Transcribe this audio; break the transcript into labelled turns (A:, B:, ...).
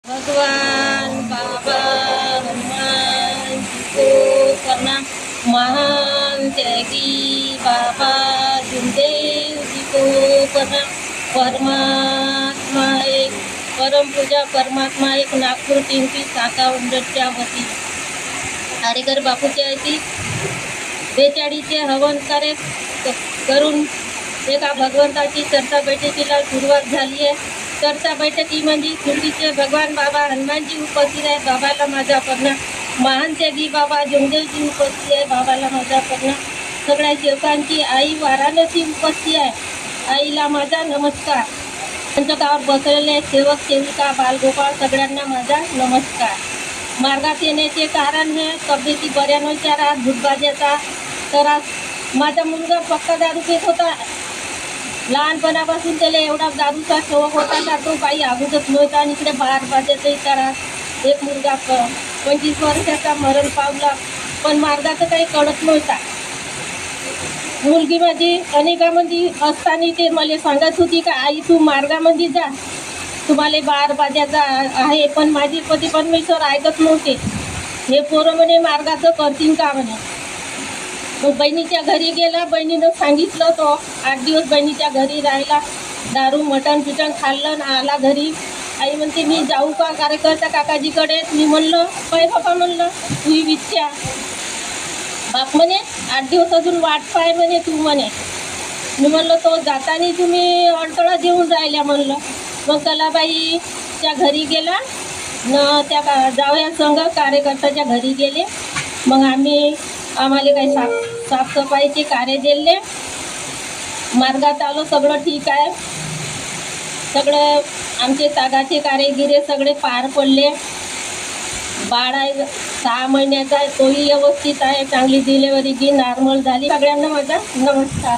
A: भगवान बाबा हनुमान जी को प्रणाम। महान त्यागी बाबा जुमदेव जी को प्रणाम। परमात्मा एक परमपूजा परमात्मा एक नागपूर 357च्या वती आरेकर बापूच्या येथील 42चे हवन कार्य करून एका भगवंताची चर्चा बैठकीला सुरुवात झाली आहे। चर्चा बैठकीमध्ये शिर्डीचे भगवान बाबा हनुमानजी उपस्थित आहे। बाबाला माझा प्रणाम। महान त्यागी बाबा जुमदेवजी उपस्थित आहे। बाबाला माझा प्रणाम। सगळ्या सेवकांची आई वाराणसी उपस्थित आहे। आईला माझा नमस्कार। पंचगावात बसलेले सेवक सेविका बालगोपाळ सगळ्यांना माझा नमस्कार। मार्गात येण्याचे कारण हे तब्येती बऱ्या नव्हत्या, रात भूतबाजाचा त्रास। माझा मुलगा पक्का दारू पित होता। लहानपणापासून त्याला एवढा दारूचा शौक होता का तो काही अगोदरच नव्हता। आणि इकडे बाजाचा त्रास। एक मुलगा 25 वर्षाचा मरण पावला, पण मार्गाचं काही कळत नव्हता। मुलगी माझी अनेकामध्ये असताना ते मला सांगत होती का आई तू मार्गामध्ये जा, तुम्हाला बाजाचा आहे। पण माझे पती परमेश्वर ऐकत नव्हते। हे पोरं म्हणे मार्गाचं करतील का म्हणे। मग बहिणीच्या घरी गेला। बहिणीनं सांगितलं तो 8 दिवस बहिणीच्या घरी राहिला। दारू मटण पिटण खाल्लं आणि आला घरी। आई म्हणते मी जाऊ का कार्यकर्ता काकाजीकडे। मी म्हणलं काय बाबा म्हणलं तू ही विचार। बाप म्हणे 8 दिवस अजून वाट पाय म्हणे तू म्हणे। मी म्हणलं तो जाताना तुम्ही अडथळा देऊन राहिल्या म्हणलं। मग कलाबाईच्या घरी गेला न त्या जावया संघ कार्यकर्त्याच्या घरी गेले। मग आम्हाला काही साफसफाईचे कार्य दिले। मार्गात आलो सगळं ठीक आहे। सगळं आमचे तागाचे कारेगिरे सगळे पार पडले। बाळ आहे 6 महिन्याचा, तोही व्यवस्थित आहे। चांगली डिलेवरी जी नॉर्मल झाली। सगळ्यांना माझा नमस्कार।